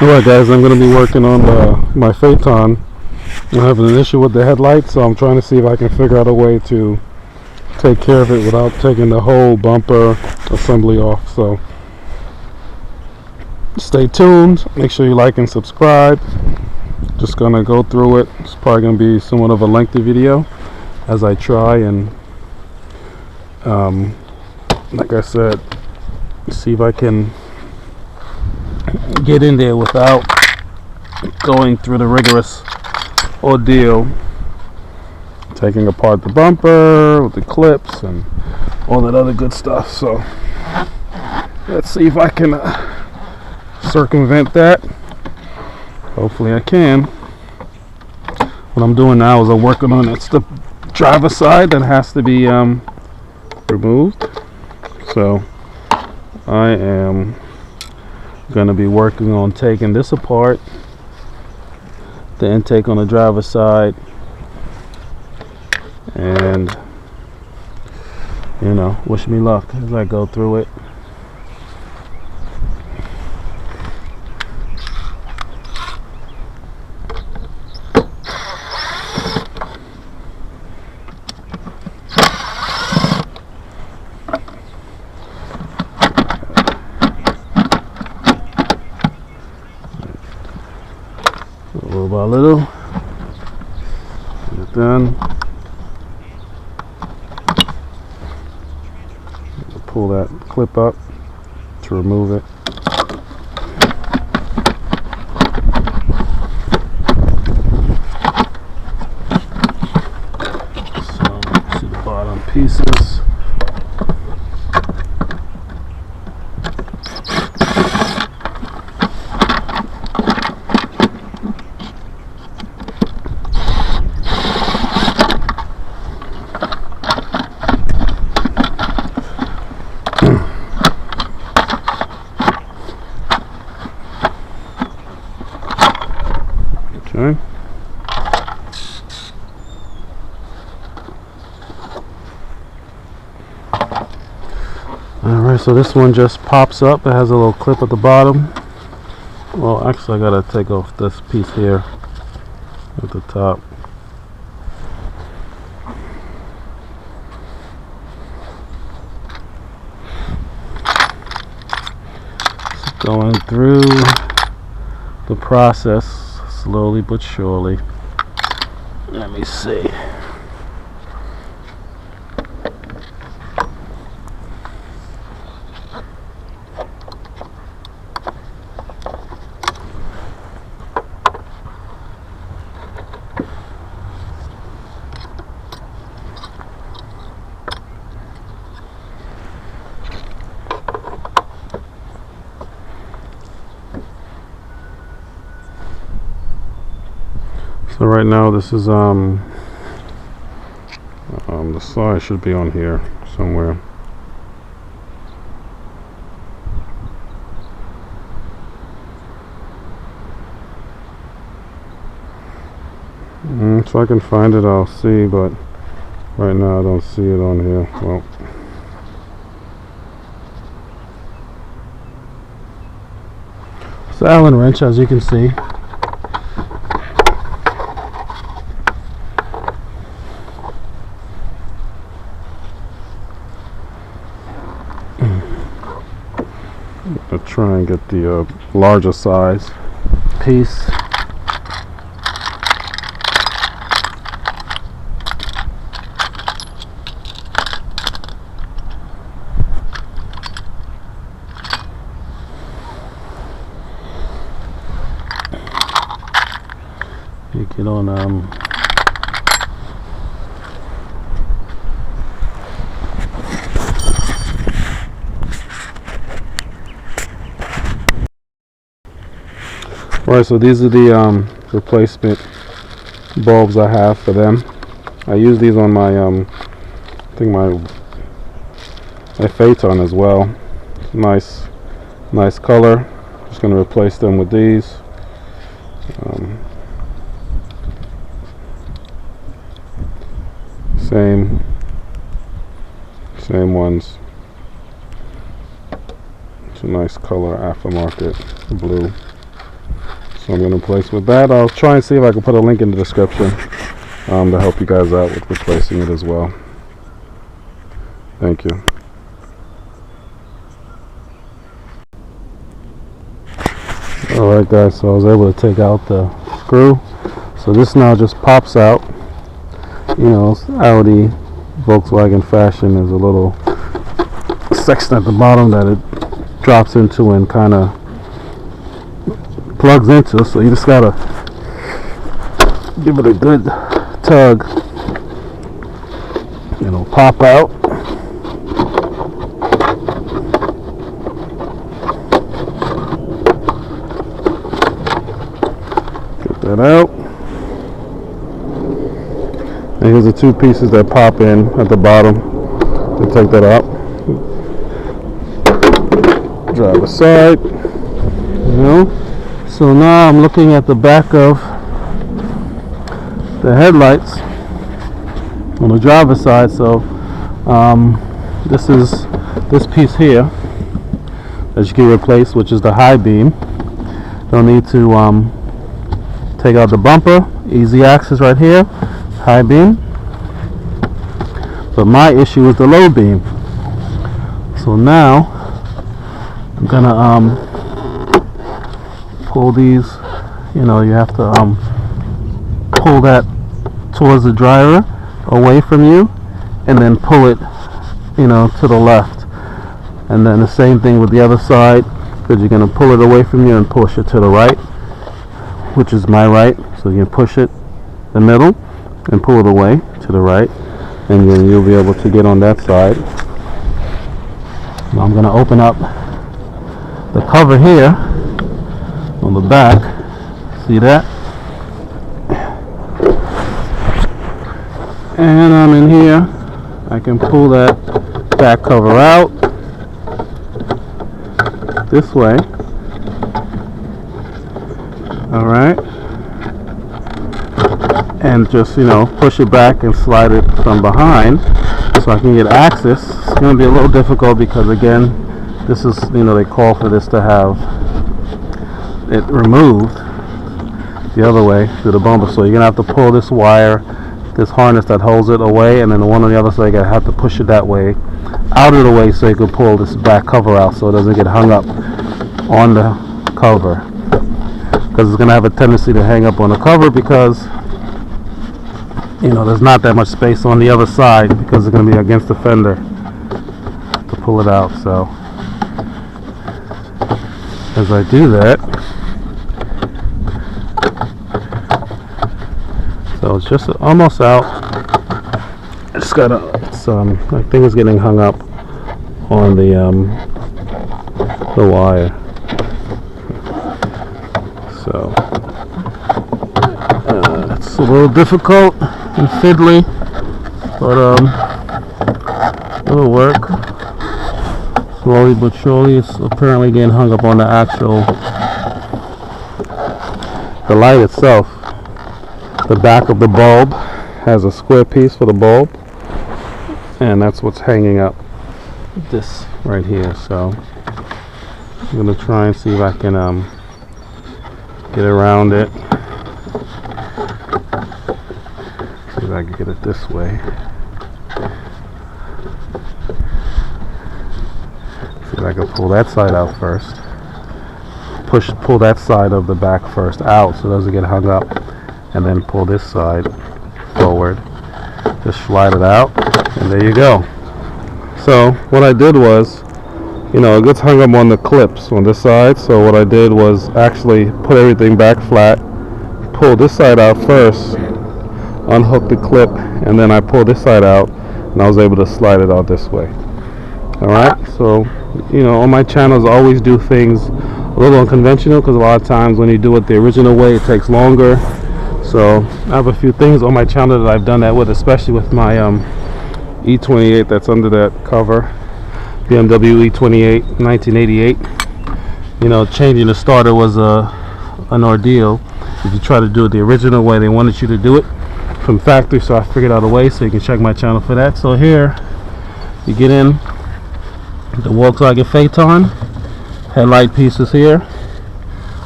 Alright guys, I'm going to be working on my Phaeton. I'm having an issue with the headlight, so I'm trying to see if I can figure out a way to take care of it without taking the whole bumper assembly off. So stay tuned, make sure you like and subscribe. Just going to go through it. It's probably going to be somewhat of a lengthy video as I try and like I said, see if I can get in there without going through the rigorous ordeal, taking apart the bumper with the clips and all that other good stuff. So let's see if I can circumvent that. Hopefully I can. What I'm doing now is I'm working on it's the driver's side that has to be removed. So I am going to be working on taking this apart, the intake on the driver's side, and wish me luck as I go through it. Little by little, get it done. Pull that clip up to remove it. So see the bottom pieces. Okay. Alright, so this one just pops up. It has a little clip at the bottom. Well, actually I gotta take off this piece here at the top. Just going through the process slowly but surely. Let me see. So right now this is the slide should be on here somewhere. If I can find it I'll see, but right now I don't see it on here. Well, it's an Allen wrench, as you can see. I'll try and get the larger size piece. You get on Alright, so these are the replacement bulbs I have for them. I use these on my I think my Phaeton as well. Nice color. Just going to replace them with these. Same ones. It's a nice color, aftermarket blue. So I'm going to replace with that. I'll try and see if I can put a link in the description to help you guys out with replacing it as well. Thank you. Alright guys, so I was able to take out the screw. So this now just pops out. You know, Audi, Volkswagen fashion, is a little section at the bottom that it drops into and kind of plugs into. So you just gotta give it a good tug. It'll pop out. Get that out. And here's the two pieces that pop in at the bottom. To take that out. Driver side. You know. So now I'm looking at the back of the headlights on the driver's side. So this piece here that you can replace, which is the high beam. Don't need to take out the bumper. Easy access right here. High beam. But my issue is the low beam. So now I'm gonna pull these. You know, you have to pull that towards the driver, away from you, and then pull it, you know, to the left. And then the same thing with the other side, because you're going to pull it away from you and push it to the right, which is my right. So you can push it the middle and pull it away to the right, and then you'll be able to get on that side. Now I'm going to open up the cover here on the back. See that? And I'm in here. I can pull that back cover out this way. Alright. And just, you know, push it back and slide it from behind so I can get access. It's going to be a little difficult because, again, this is, you know, they call for this to have it removed the other way through the bumper. So you're going to have to pull this wire, this harness that holds it away, and then the one on the other side, you have to push it that way out of the way so you can pull this back cover out so it doesn't get hung up on the cover, because it's going to have a tendency to hang up on the cover because, you know, there's not that much space on the other side because it's going to be against the fender to pull it out. So as I do that, so it's just almost out. I just gotta, I think it's getting hung up on the wire. So it's a little difficult and fiddly, but it'll work. Slowly but surely. It's apparently getting hung up on the actual, the light itself. The back of the bulb has a square piece for the bulb, and that's what's hanging up this right here. So I'm gonna try and see if I can get around it. See if I can get it this way. See if I can pull that side out first. Pull that side of the back first out so it doesn't get hung up. And then pull this side forward, just slide it out, and there you go. So what I did was, you know, it gets hung up on the clips on this side, so what I did was actually put everything back flat, pull this side out first, unhook the clip, and then I pulled this side out, and I was able to slide it out this way. Alright, so, you know, on my channels I always do things a little unconventional, because a lot of times when you do it the original way it takes longer. So I have a few things on my channel that I've done that with, especially with my E28 that's under that cover, BMW E28 1988. You know, changing the starter was an ordeal. If you try to do it the original way they wanted you to do it from factory, so I figured out a way, so you can check my channel for that. So here you get in the Volkswagen Phaeton headlight pieces here.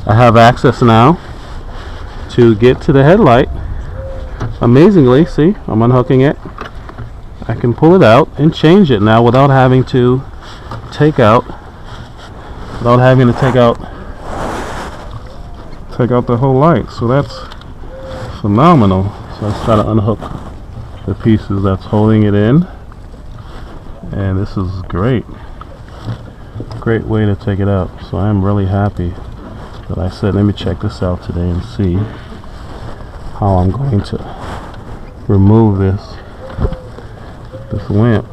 I have access now to get to the headlight. Amazingly, see, I'm unhooking it. I can pull it out and change it now without having to take out the whole light. So that's phenomenal. So I just gotta unhook the pieces that's holding it in, and this is great way to take it out. So I'm really happy that I said let me check this out today and see how I'm going to remove this lamp.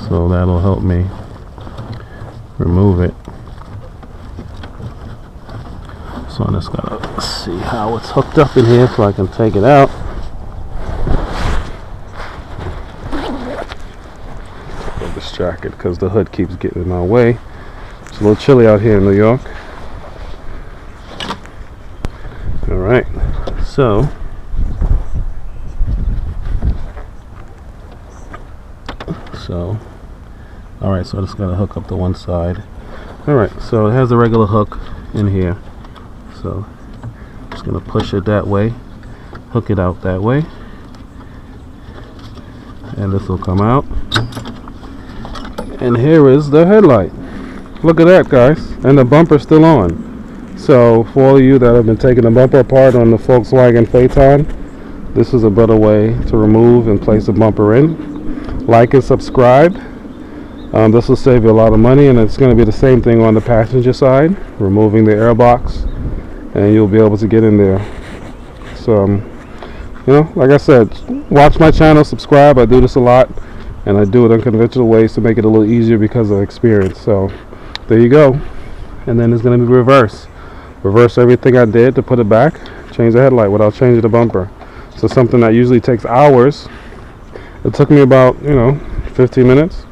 So that'll help me remove it. So I just gotta see how it's hooked up in here so I can take it out. Get distracted because the hood keeps getting in my way. It's a little chilly out here in New York. Alright, so alright, so I just gotta hook up the one side. Alright, so it has a regular hook in here. So I'm just gonna push it that way, hook it out that way, and this will come out. And here is the headlight. Look at that, guys, and the bumper's still on. So for all of you that have been taking the bumper apart on the Volkswagen Phaeton, this is a better way to remove and place the bumper in. Like and subscribe. This will save you a lot of money, and it's going to be the same thing on the passenger side, removing the air box, and you'll be able to get in there. So you know, like I said, watch my channel, subscribe. I do this a lot, and I do it unconventional ways to make it a little easier because of experience. So there you go. And then it's going to be reverse everything I did to put it back, change the headlight without changing the bumper. So something that usually takes hours, it took me about 15 minutes.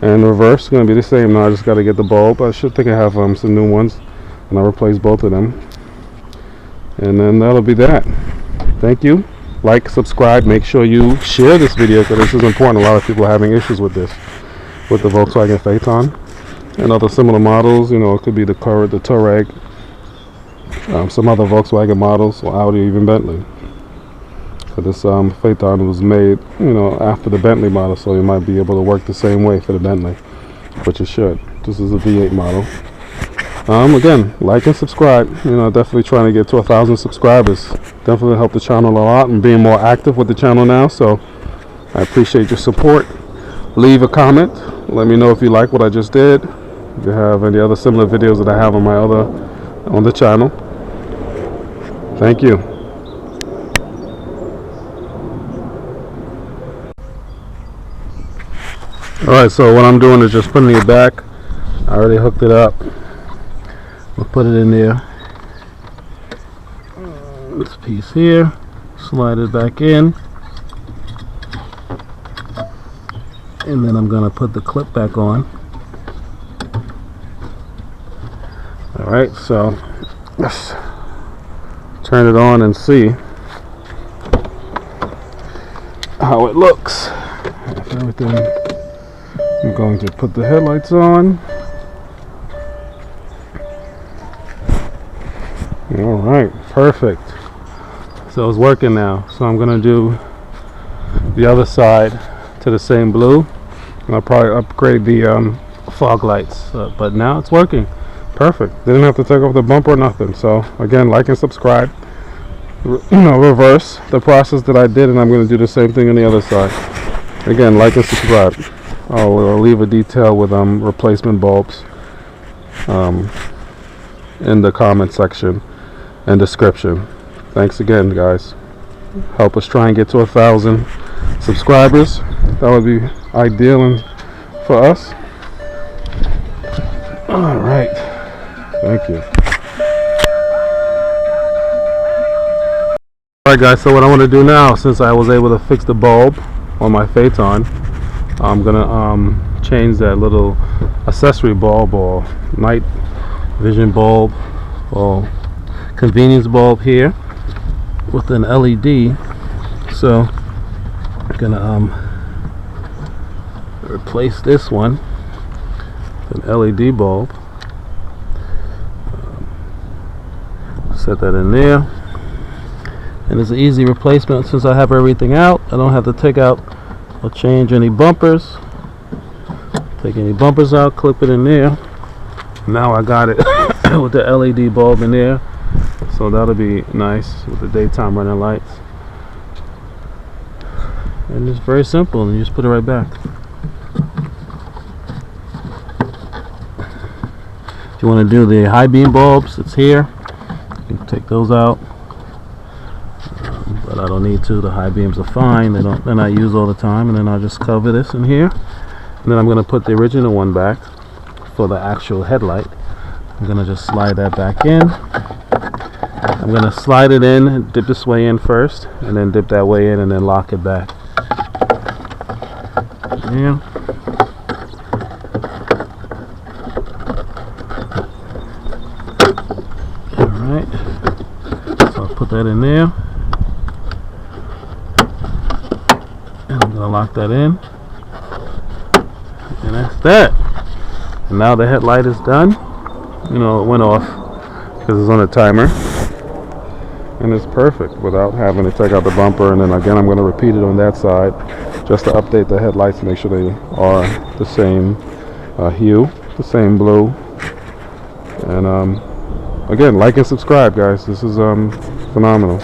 And reverse is going to be the same. Now I just got to get the bulb. I should think I have some new ones, and I'll replace both of them, and then that'll be that. Thank you. Like, subscribe, make sure you share this video because this is important. A lot of people are having issues with this, with the Volkswagen Phaeton and other similar models. It could be the Touareg, some other Volkswagen models, or Audi, even Bentley. So this Phaeton was made, after the Bentley model, so you might be able to work the same way for the Bentley, which it should. This is a V8 model. Again, like and subscribe. Definitely trying to get to 1,000 subscribers. Definitely help the channel a lot and being more active with the channel now. So I appreciate your support. Leave a comment. Let me know if you like what I just did. If you have any other similar videos that I have on the channel. Thank you. Alright, so what I'm doing is just putting it back. I already hooked it up. We'll put it in there. This piece here, slide it back in, and then I'm going to put the clip back on. Alright, so let's turn it on and see how it looks. If everything, I'm going to put the headlights on. Alright, perfect. So it's working now. So I'm going to do the other side to the same blue. And I'll probably upgrade the fog lights. But now it's working. Perfect. Didn't have to take off the bumper or nothing. So again, like and subscribe. Reverse the process that I did, and I'm going to do the same thing on the other side. Again, like and subscribe. I'll leave a detail with replacement bulbs in the comment section and description. Thanks again, guys. Help us try and get to 1,000 subscribers. That would be ideal for us. All right. Thank you. All right, guys. So what I want to do now, since I was able to fix the bulb on my Phaeton, I'm gonna change that little accessory bulb or night vision bulb or convenience bulb here with an LED. So I'm gonna replace this one with an LED bulb. Set that in there, and it's an easy replacement since I have everything out. I don't have to take out or change any bumpers. Take any bumpers out, clip it in there. Now I got it with the LED bulb in there, so that'll be nice with the daytime running lights. And it's very simple, and you just put it right back. If you want to do the high beam bulbs, it's here. You can take those out, but I don't need to. The high beams are fine. They're not used all the time. And then I'll just cover this in here. And then I'm going to put the original one back for the actual headlight. I'm going to just slide that back in. I'm going to slide it in, dip this way in first, and then dip that way in, and then lock it back. Yeah. Alright. So I'll put that in there. And I'm going to lock that in. And that's that. And now the headlight is done. You know, it went off because it's on a timer. And it's perfect without having to take out the bumper. And then again, I'm going to repeat it on that side just to update the headlights, make sure they are the same hue, the same blue. And again, like and subscribe, guys. This is phenomenal.